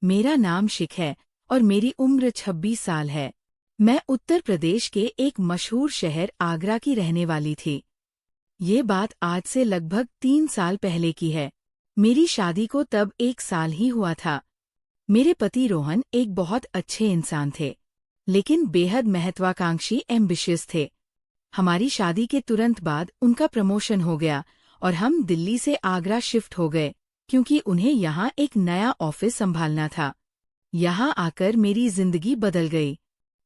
मेरा नाम शिख है और मेरी उम्र 26 साल है। मैं उत्तर प्रदेश के एक मशहूर शहर आगरा की रहने वाली थी। ये बात आज से लगभग 3 साल पहले की है। मेरी शादी को तब 1 साल ही हुआ था। मेरे पति रोहन एक बहुत अच्छे इंसान थे, लेकिन बेहद महत्वाकांक्षी एम्बिशियस थे। हमारी शादी के तुरंत बाद उनका प्रमोशन हो गया और हम दिल्ली से आगरा शिफ्ट हो गए, क्योंकि उन्हें यहाँ एक नया ऑफिस संभालना था। यहाँ आकर मेरी जिंदगी बदल गई।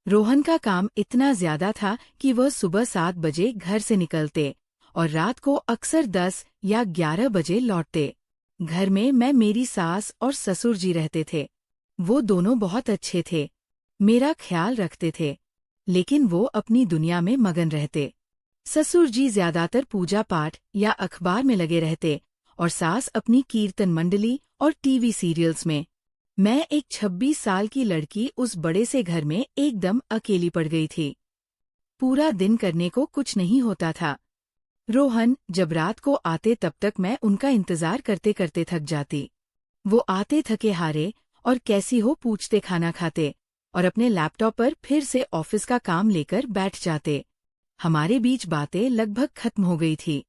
रोहन का काम इतना ज्यादा था कि वह सुबह 7 बजे घर से निकलते और रात को अक्सर 10 या 11 बजे लौटते। घर में मैं, मेरी सास और ससुर जी रहते थे। वो दोनों बहुत अच्छे थे, मेरा ख्याल रखते थे, लेकिन वो अपनी दुनिया में मगन रहते। ससुर जी ज्यादातर पूजा पाठ या अखबार में लगे रहते और सास अपनी कीर्तन मंडली और टीवी सीरियल्स में। मैं एक 26 साल की लड़की उस बड़े से घर में एकदम अकेली पड़ गई थी। पूरा दिन करने को कुछ नहीं होता था। रोहन जब रात को आते तब तक मैं उनका इंतजार करते करते थक जाती। वो आते थके हारे और कैसी हो पूछते खाना खाते और अपने लैपटॉप पर फिर से ऑफिस का काम लेकर बैठ जाते। हमारे बीच बातें लगभग खत्म हो गई थी।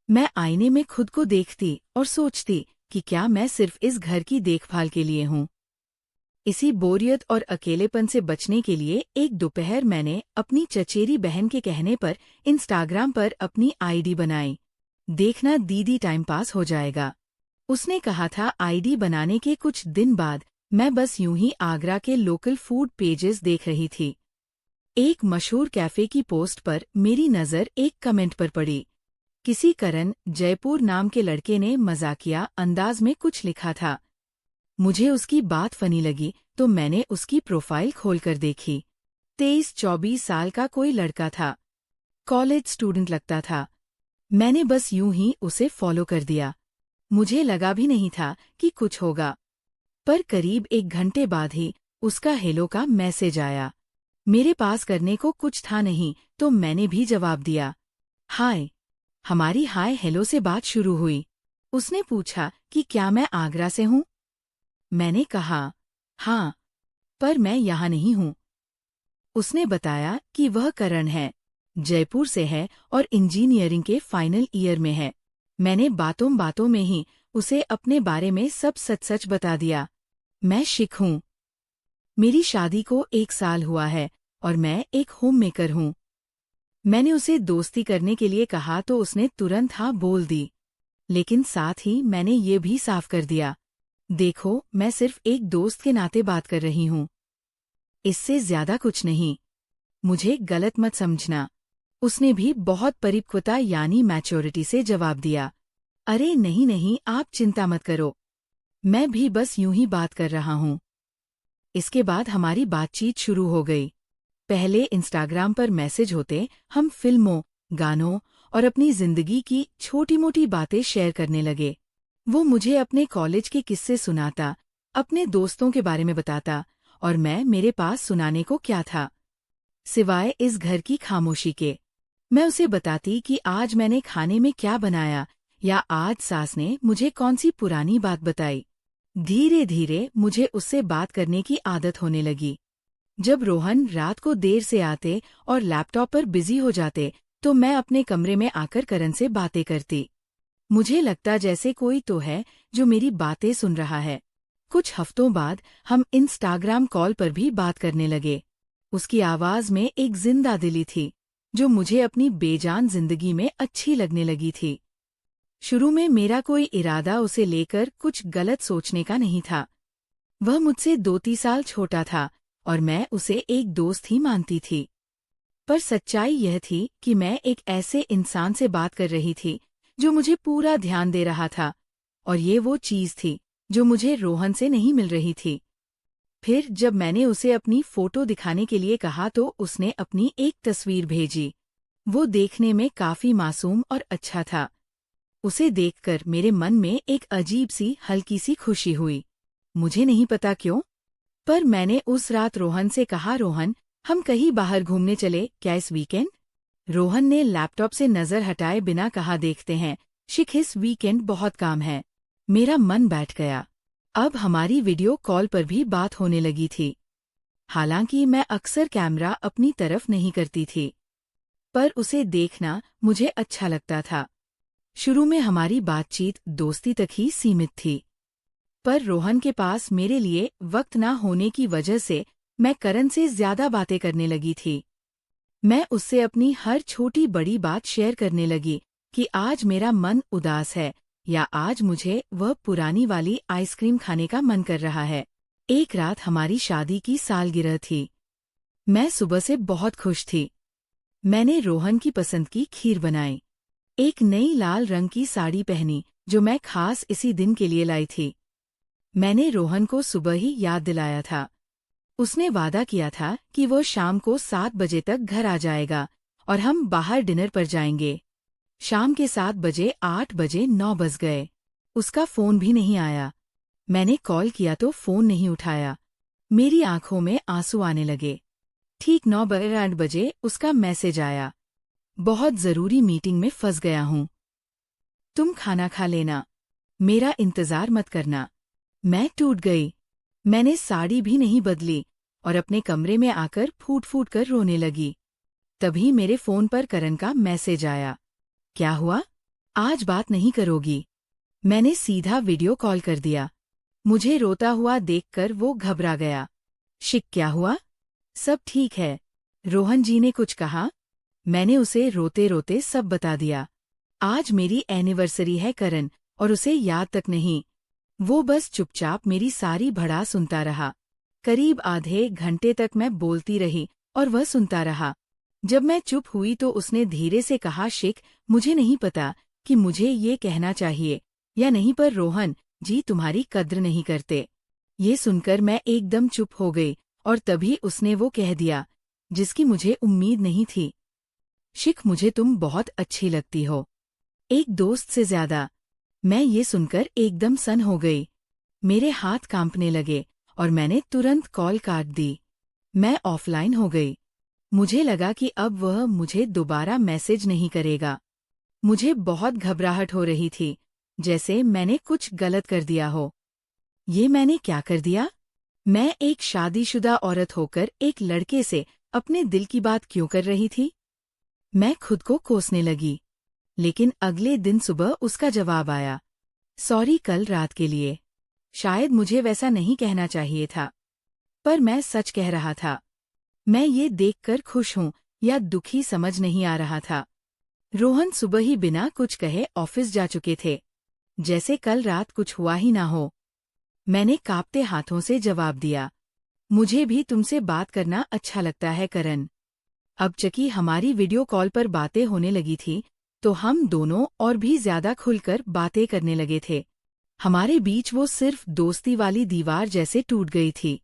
मैं आईने में खुद को देखती और सोचती कि क्या मैं सिर्फ इस घर की देखभाल के लिए हूँ। इसी बोरियत और अकेलेपन से बचने के लिए एक दोपहर मैंने अपनी चचेरी बहन के कहने पर इंस्टाग्राम पर अपनी आईडी बनाई। देखना दीदी, टाइम पास हो जाएगा। उसने कहा था। आईडी बनाने के कुछ दिन बाद मैं बस यूं ही आगरा के लोकल फूड पेजेस देख रही थी। एक मशहूर कैफे की पोस्ट पर मेरी नज़र एक कमेंट पर पड़ी। किसी करण जयपुर नाम के लड़के ने मजाकिया अंदाज में कुछ लिखा था। मुझे उसकी बात फनी लगी तो मैंने उसकी प्रोफाइल खोलकर देखी। 23-24 साल का कोई लड़का था, कॉलेज स्टूडेंट लगता था। मैंने बस यूं ही उसे फॉलो कर दिया। मुझे लगा भी नहीं था कि कुछ होगा, पर करीब 1 घंटे बाद ही उसका हेलो का मैसेज आया। मेरे पास करने को कुछ था नहीं तो मैंने भी जवाब दिया, हाय। हमारी हाय हेलो से बात शुरू हुई। उसने पूछा कि क्या मैं आगरा से हूँ। मैंने कहा, हाँ, पर मैं यहाँ नहीं हूँ। उसने बताया कि वह करण है, जयपुर से है और इंजीनियरिंग के फाइनल ईयर में है। मैंने बातों बातों में ही उसे अपने बारे में सब सच सच बता दिया। मैं शिख हूँ। मेरी शादी को 1 साल हुआ है और मैं एक होम मेकर हूँ। मैंने उसे दोस्ती करने के लिए कहा तो उसने तुरंत हाँ बोल दी, लेकिन साथ ही मैंने ये भी साफ कर दिया, देखो, मैं सिर्फ एक दोस्त के नाते बात कर रही हूँ, इससे ज्यादा कुछ नहीं। मुझे गलत मत समझना। उसने भी बहुत परिपक्वता यानी मैच्योरिटी से जवाब दिया, अरे नहीं नहीं, आप चिंता मत करो, मैं भी बस यूं ही बात कर रहा हूँ। इसके बाद हमारी बातचीत शुरू हो गई। पहले इंस्टाग्राम पर मैसेज होते, हम फिल्मों, गानों और अपनी जिंदगी की छोटी मोटी बातें शेयर करने लगे। वो मुझे अपने कॉलेज के किस्से सुनाता, अपने दोस्तों के बारे में बताता और मैं, मेरे पास सुनाने को क्या था सिवाय इस घर की खामोशी के। मैं उसे बताती कि आज मैंने खाने में क्या बनाया या आज सास ने मुझे कौन सी पुरानी बात बताई। धीरे धीरे मुझे उससे बात करने की आदत होने लगी। जब रोहन रात को देर से आते और लैपटॉप पर बिजी हो जाते तो मैं अपने कमरे में आकर करण से बातें करती। मुझे लगता जैसे कोई तो है जो मेरी बातें सुन रहा है। कुछ हफ्तों बाद हम इंस्टाग्राम कॉल पर भी बात करने लगे। उसकी आवाज में एक जिंदा दिली थी जो मुझे अपनी बेजान जिंदगी में अच्छी लगने लगी थी। शुरू में मेरा कोई इरादा उसे लेकर कुछ गलत सोचने का नहीं था। वह मुझसे 2-3 साल छोटा था और मैं उसे एक दोस्त ही मानती थी। पर सच्चाई यह थी कि मैं एक ऐसे इंसान से बात कर रही थी जो मुझे पूरा ध्यान दे रहा था, और ये वो चीज थी जो मुझे रोहन से नहीं मिल रही थी। फिर जब मैंने उसे अपनी फोटो दिखाने के लिए कहा तो उसने अपनी एक तस्वीर भेजी। वो देखने में काफी मासूम और अच्छा था। उसे देखकर मेरे मन में एक अजीब सी हल्की सी खुशी हुई। मुझे नहीं पता क्यों, पर मैंने उस रात रोहन से कहा, रोहन, हम कहीं बाहर घूमने चले क्या इस वीकेंड? रोहन ने लैपटॉप से नजर हटाए बिना कहा, देखते हैं शिख, इस वीकेंड बहुत काम है। मेरा मन बैठ गया। अब हमारी वीडियो कॉल पर भी बात होने लगी थी। हालांकि मैं अक्सर कैमरा अपनी तरफ नहीं करती थी, पर उसे देखना मुझे अच्छा लगता था। शुरू में हमारी बातचीत दोस्ती तक ही सीमित थी, पर रोहन के पास मेरे लिए वक्त न होने की वजह से मैं करण से ज्यादा बातें करने लगी थी। मैं उससे अपनी हर छोटी बड़ी बात शेयर करने लगी कि आज मेरा मन उदास है या आज मुझे वह पुरानी वाली आइसक्रीम खाने का मन कर रहा है। एक रात हमारी शादी की सालगिरह थी। मैं सुबह से बहुत खुश थी। मैंने रोहन की पसंद की खीर बनाई, एक नई लाल रंग की साड़ी पहनी जो मैं खास इसी दिन के लिए लाई थी। मैंने रोहन को सुबह ही याद दिलाया था। उसने वादा किया था कि वो शाम को 7 बजे तक घर आ जाएगा और हम बाहर डिनर पर जाएंगे। शाम के 7 बजे 8 बजे 9 बज गए। उसका फोन भी नहीं आया। मैंने कॉल किया तो फोन नहीं उठाया। मेरी आंखों में आंसू आने लगे। ठीक 9 बजे उसका मैसेज आया, बहुत जरूरी मीटिंग में फंस गया हूँ, तुम खाना खा लेना, मेरा इंतजार मत करना। मैं टूट गई। मैंने साड़ी भी नहीं बदली और अपने कमरे में आकर फूट फूट कर रोने लगी। तभी मेरे फोन पर करण का मैसेज आया, क्या हुआ, आज बात नहीं करोगी? मैंने सीधा वीडियो कॉल कर दिया। मुझे रोता हुआ देखकर वो घबरा गया। शिक, क्या हुआ? सब ठीक है, रोहन जी ने कुछ कहा? मैंने उसे रोते रोते सब बता दिया। आज मेरी एनिवर्सरी है करण, और उसे याद तक नहीं। वो बस चुपचाप मेरी सारी भड़ा सुनता रहा। करीब आधे घंटे तक मैं बोलती रही और वह सुनता रहा। जब मैं चुप हुई तो उसने धीरे से कहा, शिक, मुझे नहीं पता कि मुझे ये कहना चाहिए या नहीं, पर रोहन जी तुम्हारी कद्र नहीं करते। ये सुनकर मैं एकदम चुप हो गई और तभी उसने वो कह दिया जिसकी मुझे उम्मीद नहीं थी, शिक, मुझे तुम बहुत अच्छी लगती हो, एक दोस्त से ज्यादा। मैं ये सुनकर एकदम सन हो गई। मेरे हाथ कांपने लगे और मैंने तुरंत कॉल काट दी। मैं ऑफलाइन हो गई। मुझे लगा कि अब वह मुझे दोबारा मैसेज नहीं करेगा। मुझे बहुत घबराहट हो रही थी, जैसे मैंने कुछ गलत कर दिया हो। ये मैंने क्या कर दिया? मैं एक शादीशुदा औरत होकर एक लड़के से अपने दिल की बात क्यों कर रही थी? मैं खुद को कोसने लगी। लेकिन अगले दिन सुबह उसका जवाब आया, सॉरी कल रात के लिए। शायद मुझे वैसा नहीं कहना चाहिए था, पर मैं सच कह रहा था। मैं ये देखकर खुश हूँ या दुखी समझ नहीं आ रहा था। रोहन सुबह ही बिना कुछ कहे ऑफिस जा चुके थे, जैसे कल रात कुछ हुआ ही ना हो। मैंने कांपते हाथों से जवाब दिया, मुझे भी तुमसे बात करना अच्छा लगता है करण। अब चकी हमारी वीडियो कॉल पर बातें होने लगी थी तो हम दोनों और भी ज्यादा खुलकर बातें करने लगे थे। हमारे बीच वो सिर्फ दोस्ती वाली दीवार जैसे टूट गई थी।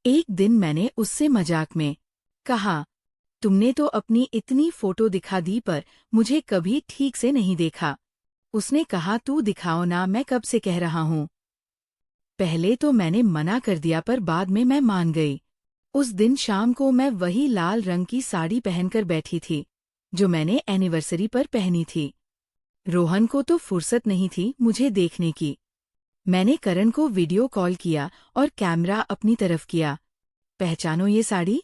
एक दिन मैंने उससे मजाक में कहा, तुमने तो अपनी इतनी फोटो दिखा दी पर मुझे कभी ठीक से नहीं देखा। उसने कहा, तू दिखाओ ना, मैं कब से कह रहा हूँ। पहले तो मैंने मना कर दिया पर बाद में मैं मान गई। उस दिन शाम को मैं वही लाल रंग की साड़ी पहनकर बैठी थी जो मैंने एनिवर्सरी पर पहनी थी। रोहन को तो फुर्सत नहीं थी मुझे देखने की। मैंने करण को वीडियो कॉल किया और कैमरा अपनी तरफ किया। पहचानो ये साड़ी?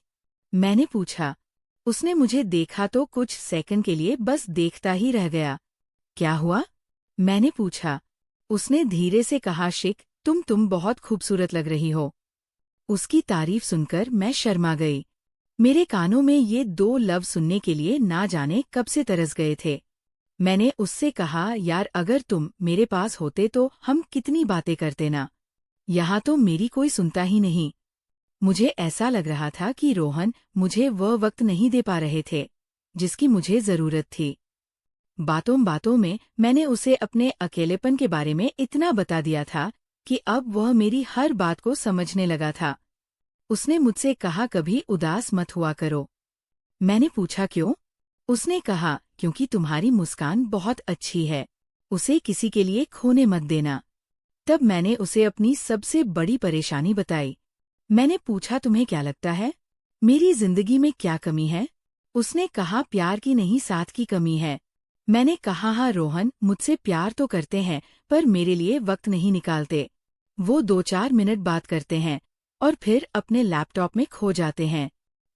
मैंने पूछा। उसने मुझे देखा तो कुछ सेकंड के लिए बस देखता ही रह गया। क्या हुआ? मैंने पूछा। उसने धीरे से कहा, शिक, तुम बहुत खूबसूरत लग रही हो। उसकी तारीफ सुनकर मैं शर्मा गई। मेरे कानों में ये 2 लफ्ज़ सुनने के लिए ना जाने कब से तरस गए थे। मैंने उससे कहा, यार अगर तुम मेरे पास होते तो हम कितनी बातें करते ना। यहाँ तो मेरी कोई सुनता ही नहीं। मुझे ऐसा लग रहा था कि रोहन मुझे वह वक्त नहीं दे पा रहे थे जिसकी मुझे जरूरत थी। बातों बातों में मैंने उसे अपने अकेलेपन के बारे में इतना बता दिया था कि अब वह मेरी हर बात को समझने लगा था। उसने मुझसे कहा, कभी उदास मत हुआ करो। मैंने पूछा, क्यों? उसने कहा, क्योंकि तुम्हारी मुस्कान बहुत अच्छी है, उसे किसी के लिए खोने मत देना। तब मैंने उसे अपनी सबसे बड़ी परेशानी बताई। मैंने पूछा, तुम्हें क्या लगता है मेरी जिंदगी में क्या कमी है? उसने कहा, प्यार की नहीं, साथ की कमी है। मैंने कहा, हाँ रोहन, मुझसे प्यार तो करते हैं पर मेरे लिए वक्त नहीं निकालते। वो 2-4 मिनट बात करते हैं और फिर अपने लैपटॉप में खो जाते हैं।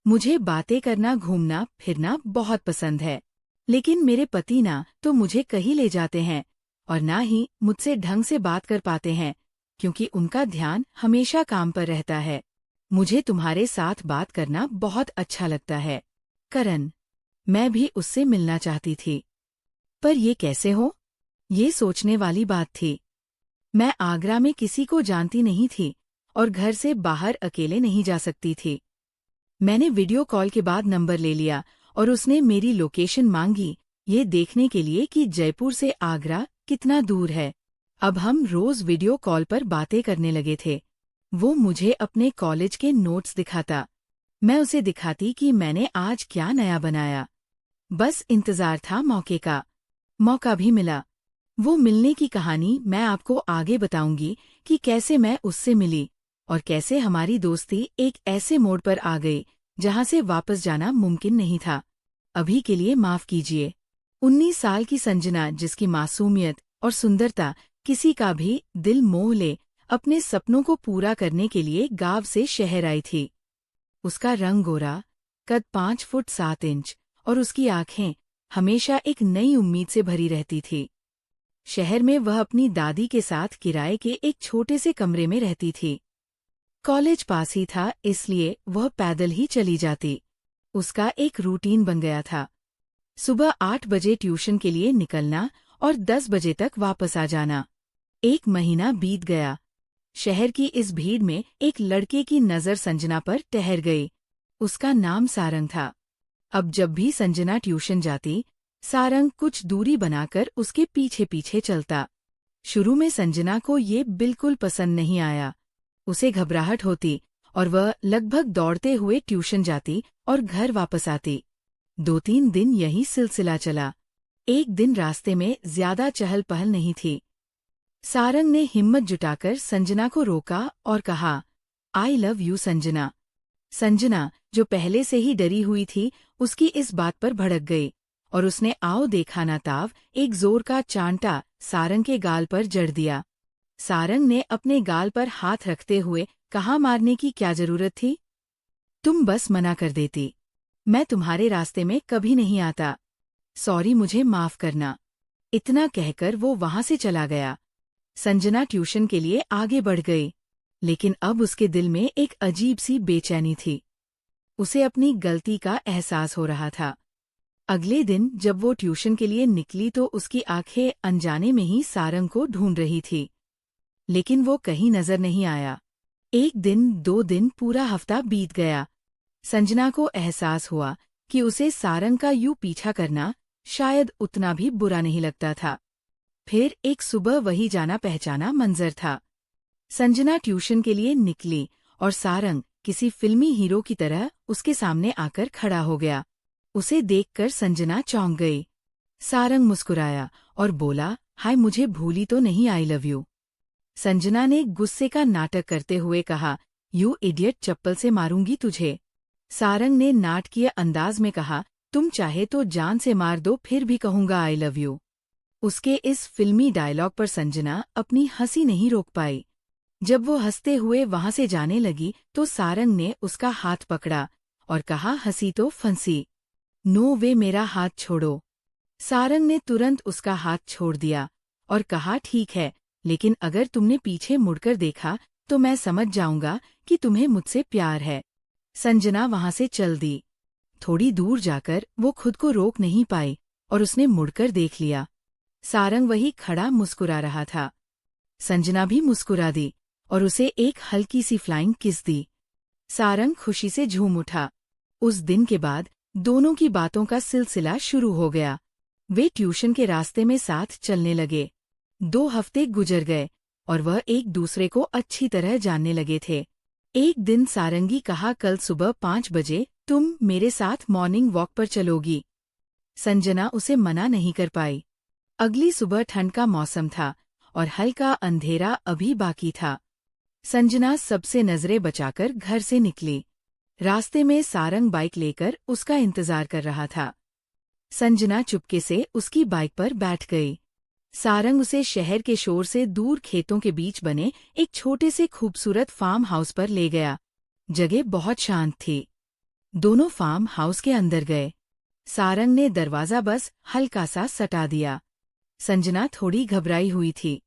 मुझे बातें करना, घूमना फिरना बहुत पसंद है, लेकिन मेरे पति ना तो मुझे कहीं ले जाते हैं और ना ही मुझसे ढंग से बात कर पाते हैं, क्योंकि उनका ध्यान हमेशा काम पर रहता है। मुझे तुम्हारे साथ बात करना बहुत अच्छा लगता है, करण। मैं भी उससे मिलना चाहती थी, पर ये कैसे हो? ये सोचने वाली बात थी। मैं आगरा में किसी को जानती नहीं थी और घर से बाहर अकेले नहीं जा सकती थी। मैंने वीडियो कॉल के बाद नंबर ले लिया और उसने मेरी लोकेशन मांगी, ये देखने के लिए कि जयपुर से आगरा कितना दूर है। अब हम रोज वीडियो कॉल पर बातें करने लगे थे। वो मुझे अपने कॉलेज के नोट्स दिखाता, मैं उसे दिखाती कि मैंने आज क्या नया बनाया। बस इंतजार था मौके का। मौका भी मिला। वो मिलने की कहानी मैं आपको आगे बताऊंगी कि कैसे मैं उससे मिली और कैसे हमारी दोस्ती एक ऐसे मोड़ पर आ गई जहां से वापस जाना मुमकिन नहीं था। अभी के लिए माफ कीजिए। 19 साल की संजना, जिसकी मासूमियत और सुंदरता किसी का भी दिल मोह ले, अपने सपनों को पूरा करने के लिए गांव से शहर आई थी। उसका रंग गोरा, कद 5 फुट 7 इंच और उसकी आंखें हमेशा एक नई उम्मीद से भरी रहती थी। शहर में वह अपनी दादी के साथ किराए के एक छोटे से कमरे में रहती थी। कॉलेज पास ही था, इसलिए वह पैदल ही चली जाती। उसका एक रूटीन बन गया था। सुबह 8 बजे ट्यूशन के लिए निकलना और 10 बजे तक वापस आ जाना। 1 महीना बीत गया। शहर की इस भीड़ में एक लड़के की नज़र संजना पर ठहर गई। उसका नाम सारंग था। अब जब भी संजना ट्यूशन जाती, सारंग कुछ दूरी बनाकर उसके पीछे पीछे चलता। शुरू में संजना को ये बिल्कुल पसंद नहीं आया। उसे घबराहट होती और वह लगभग दौड़ते हुए ट्यूशन जाती और घर वापस आती। 2-3 दिन यही सिलसिला चला। एक दिन रास्ते में ज्यादा चहल पहल नहीं थी। सारंग ने हिम्मत जुटाकर संजना को रोका और कहा, I love you Sanjana. Sanjana, जो पहले से ही डरी हुई थी, उसकी इस बात पर भड़क गई और उसने आओ देखा ना ताव एक जोर का चांटा सारंग के गाल पर जड़ दिया। सारंग ने अपने गाल पर हाथ रखते हुए कहा, मारने की क्या जरूरत थी? तुम बस मना कर देती। मैं तुम्हारे रास्ते में कभी नहीं आता। सॉरी, मुझे माफ करना। इतना कहकर वो वहां से चला गया। संजना ट्यूशन के लिए आगे बढ़ गई, लेकिन अब उसके दिल में एक अजीब सी बेचैनी थी। उसे अपनी गलती का एहसास हो रहा था। अगले दिन जब वो ट्यूशन के लिए निकली तो उसकी आंखें अनजाने में ही सारंग को ढूंढ रही थी, लेकिन वो कहीं नजर नहीं आया। 1 दिन, 2 दिन, पूरा हफ्ता बीत गया। संजना को एहसास हुआ कि उसे सारंग का यूं पीछा करना शायद उतना भी बुरा नहीं लगता था। फिर एक सुबह वही जाना पहचाना मंजर था। संजना ट्यूशन के लिए निकली और सारंग किसी फिल्मी हीरो की तरह उसके सामने आकर खड़ा हो गया। उसे देखकर संजना चौंक गई। सारंग मुस्कुराया और बोला, हाय, मुझे भूली तो नहीं, आई लव यू। संजना ने गुस्से का नाटक करते हुए कहा, यू इडियट, चप्पल से मारूंगी तुझे। सारंग ने नाटकीय अंदाज में कहा, तुम चाहे तो जान से मार दो, फिर भी कहूंगा आई लव यू। उसके इस फिल्मी डायलॉग पर संजना अपनी हंसी नहीं रोक पाई। जब वो हंसते हुए वहां से जाने लगी तो सारंग ने उसका हाथ पकड़ा और कहा, हंसी तो फंसी। नो वे, मेरा हाथ छोड़ो। सारंग ने तुरंत उसका हाथ छोड़ दिया और कहा, ठीक है, लेकिन अगर तुमने पीछे मुड़कर देखा तो मैं समझ जाऊंगा कि तुम्हें मुझसे प्यार है। संजना वहां से चल दी। थोड़ी दूर जाकर वो खुद को रोक नहीं पाई और उसने मुड़कर देख लिया। सारंग वही खड़ा मुस्कुरा रहा था। संजना भी मुस्कुरा दी और उसे एक हल्की सी फ्लाइंग किस दी। सारंग खुशी से झूम उठा। उस दिन के बाद दोनों की बातों का सिलसिला शुरू हो गया। वे ट्यूशन के रास्ते में साथ चलने लगे। 2 हफ्ते गुजर गए और वह एक दूसरे को अच्छी तरह जानने लगे थे। एक दिन सारंगी कहा, कल सुबह 5 बजे तुम मेरे साथ मॉर्निंग वॉक पर चलोगी। संजना उसे मना नहीं कर पाई। अगली सुबह ठंड का मौसम था और हल्का अंधेरा अभी बाकी था। संजना सबसे नजरें बचाकर घर से निकली। रास्ते में सारंग बाइक लेकर उसका इंतजार कर रहा था। संजना चुपके से उसकी बाइक पर बैठ गई। सारंग उसे शहर के शोर से दूर खेतों के बीच बने एक छोटे से खूबसूरत फार्म हाउस पर ले गया। जगह बहुत शांत थी। दोनों फार्म हाउस के अंदर गए। सारंग ने दरवाजा बस हल्का सा सटा दिया। संजना थोड़ी घबराई हुई थी।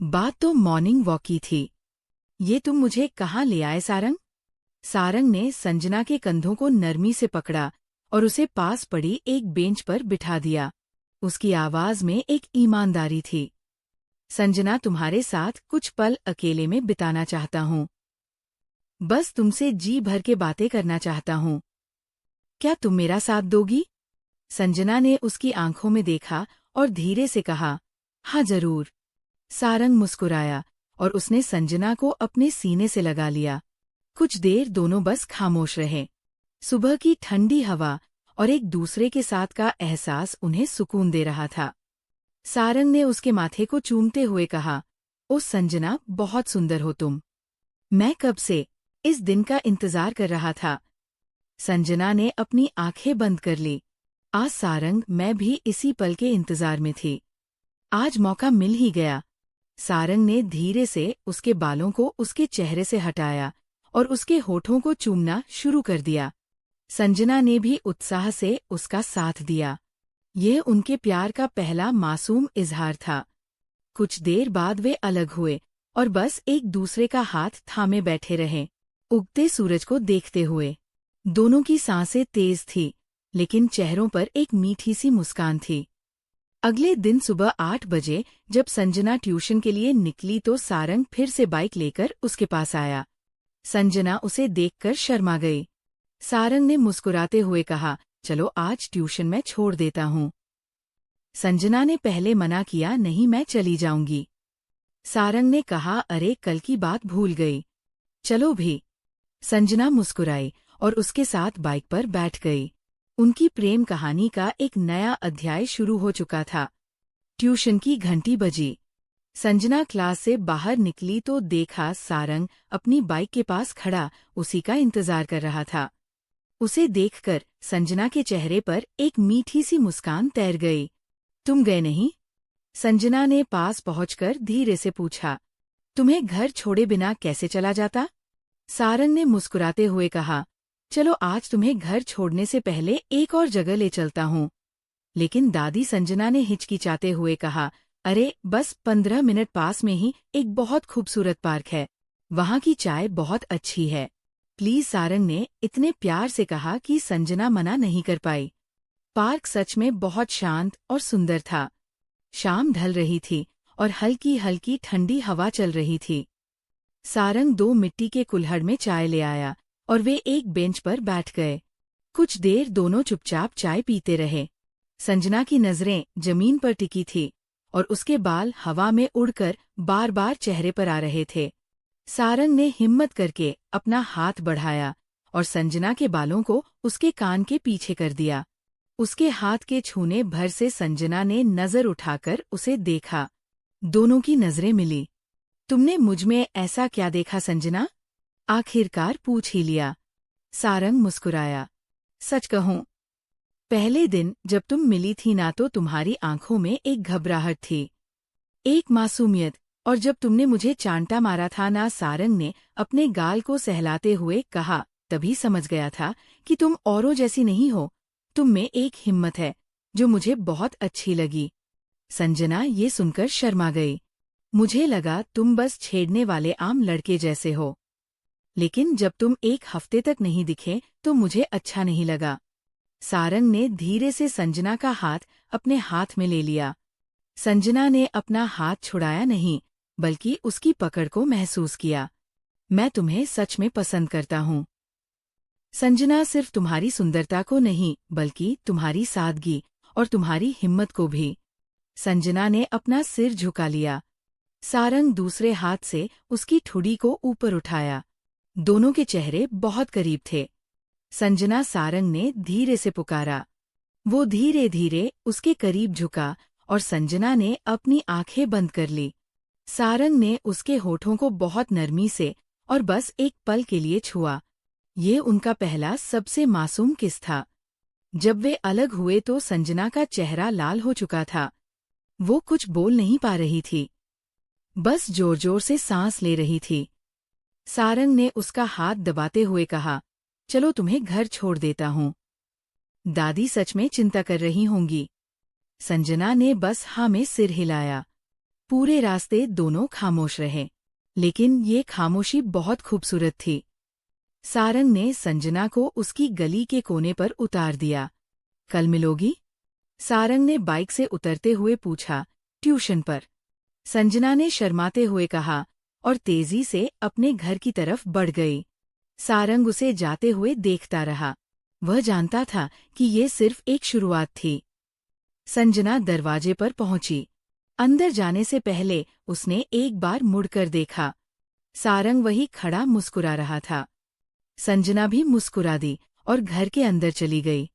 बात तो मॉर्निंग वॉक की थी। ये तुम मुझे कहाँ ले आए सारंग? सारंग ने संजना के कंधों को नरमी से पकड़ा और उसे पास पड़ी एक बेंच पर बिठा दिया। उसकी आवाज में एक ईमानदारी थी। संजना, तुम्हारे साथ कुछ पल अकेले में बिताना चाहता हूँ। बस तुमसे जी भर के बातें करना चाहता हूँ। क्या तुम मेरा साथ दोगी? संजना ने उसकी आंखों में देखा और धीरे से कहा, हाँ जरूर। सारंग मुस्कुराया और उसने संजना को अपने सीने से लगा लिया। कुछ देर दोनों बस खामोश रहे। सुबह की ठंडी हवा और एक दूसरे के साथ का एहसास उन्हें सुकून दे रहा था। सारंग ने उसके माथे को चूमते हुए कहा, ओ संजना, बहुत सुंदर हो तुम। मैं कब से इस दिन का इंतजार कर रहा था। संजना ने अपनी आंखें बंद कर ली। आज सारंग, मैं भी इसी पल के इंतजार में थी। आज मौका मिल ही गया। सारंग ने धीरे से उसके बालों को उसके चेहरे से हटाया और उसके होठों को चूमना शुरू कर दिया। संजना ने भी उत्साह से उसका साथ दिया। यह उनके प्यार का पहला मासूम इजहार था। कुछ देर बाद वे अलग हुए और बस एक दूसरे का हाथ थामे बैठे रहे, उगते सूरज को देखते हुए। दोनों की सांसें तेज थी, लेकिन चेहरों पर एक मीठी सी मुस्कान थी। अगले दिन सुबह 8 बजे जब संजना ट्यूशन के लिए निकली तो सारंग फिर से बाइक लेकर उसके पास आया। संजना उसे देखकर शर्मा गई। सारंग ने मुस्कुराते हुए कहा, चलो आज ट्यूशन मैं छोड़ देता हूँ। संजना ने पहले मना किया, नहीं मैं चली जाऊंगी। सारंग ने कहा, अरे कल की बात भूल गई, चलो भी। संजना मुस्कुराई और उसके साथ बाइक पर बैठ गई। उनकी प्रेम कहानी का एक नया अध्याय शुरू हो चुका था। ट्यूशन की घंटी बजी। संजना क्लास से बाहर निकली तो देखा सारंग अपनी बाइक के पास खड़ा उसी का इंतजार कर रहा था। उसे देखकर संजना के चेहरे पर एक मीठी सी मुस्कान तैर गई। तुम गए नहीं? संजना ने पास पहुंचकर धीरे से पूछा। तुम्हें घर छोड़े बिना कैसे चला जाता? सारंग ने मुस्कुराते हुए कहा, चलो आज तुम्हें घर छोड़ने से पहले एक और जगह ले चलता हूँ। लेकिन दादी, संजना ने हिचकिचाते हुए कहा, अरे बस 15 मिनट, पास में ही एक बहुत खूबसूरत पार्क है, वहाँ की चाय बहुत अच्छी है। प्लीज, सारंग ने इतने प्यार से कहा कि संजना मना नहीं कर पाई। पार्क सच में बहुत शांत और सुंदर था। शाम ढल रही थी और हल्की हल्की ठंडी हवा चल रही थी। सारंग 2 मिट्टी के कुल्हड़ में चाय ले आया और वे एक बेंच पर बैठ गए। कुछ देर दोनों चुपचाप चाय पीते रहे। संजना की नजरें जमीन पर टिकी थी और उसके बाल हवा में उड़कर बार बार चेहरे पर आ रहे थे। सारंग ने हिम्मत करके अपना हाथ बढ़ाया और संजना के बालों को उसके कान के पीछे कर दिया। उसके हाथ के छूने भर से संजना ने नजर उठाकर उसे देखा। दोनों की नजरें मिली। तुमने मुझ में ऐसा क्या देखा संजना? आखिरकार पूछ ही लिया। सारंग मुस्कुराया। सच कहूं, पहले दिन जब तुम मिली थी ना तो तुम्हारी आंखों में एक घबराहट थी, एक मासूमियत, और जब तुमने मुझे चांटा मारा था ना, सारंग ने अपने गाल को सहलाते हुए कहा, तभी समझ गया था कि तुम औरों जैसी नहीं हो। तुम में एक हिम्मत है जो मुझे बहुत अच्छी लगी। संजना ये सुनकर शर्मा गई। मुझे लगा तुम बस छेड़ने वाले आम लड़के जैसे हो, लेकिन जब तुम एक हफ्ते तक नहीं दिखे तो मुझे अच्छा नहीं लगा। सारंग ने धीरे से संजना का हाथ अपने हाथ में ले लिया। संजना ने अपना हाथ छुड़ाया नहीं, बल्कि उसकी पकड़ को महसूस किया। मैं तुम्हें सच में पसंद करता हूँ संजना, सिर्फ तुम्हारी सुंदरता को नहीं बल्कि तुम्हारी सादगी और तुम्हारी हिम्मत को भी। संजना ने अपना सिर झुका लिया। सारंग दूसरे हाथ से उसकी ठुडी को ऊपर उठाया। दोनों के चेहरे बहुत करीब थे। संजना, सारंग ने धीरे से पुकारा। वो धीरे धीरे उसके करीब झुका और संजना ने अपनी आंखें बंद कर ली। सारंग ने उसके होठों को बहुत नरमी से और बस एक पल के लिए छुआ। ये उनका पहला सबसे मासूम किस था। जब वे अलग हुए तो संजना का चेहरा लाल हो चुका था। वो कुछ बोल नहीं पा रही थी, बस जोर जोर से सांस ले रही थी। सारंग ने उसका हाथ दबाते हुए कहा, चलो तुम्हें घर छोड़ देता हूँ। दादी सच में चिंता कर रही होंगी। संजना ने बस हाँ में सिर हिलाया। पूरे रास्ते दोनों खामोश रहे, लेकिन ये खामोशी बहुत खूबसूरत थी। सारंग ने संजना को उसकी गली के कोने पर उतार दिया। कल मिलोगी? सारंग ने बाइक से उतरते हुए पूछा। ट्यूशन पर, संजना ने शर्माते हुए कहा और तेजी से अपने घर की तरफ बढ़ गई। सारंग उसे जाते हुए देखता रहा। वह जानता था कि ये सिर्फ एक शुरुआत थी। संजना दरवाजे पर पहुंची। अंदर जाने से पहले उसने एक बार मुड़कर देखा। सारंग वही खड़ा मुस्कुरा रहा था। संजना भी मुस्कुरा दी और घर के अंदर चली गई।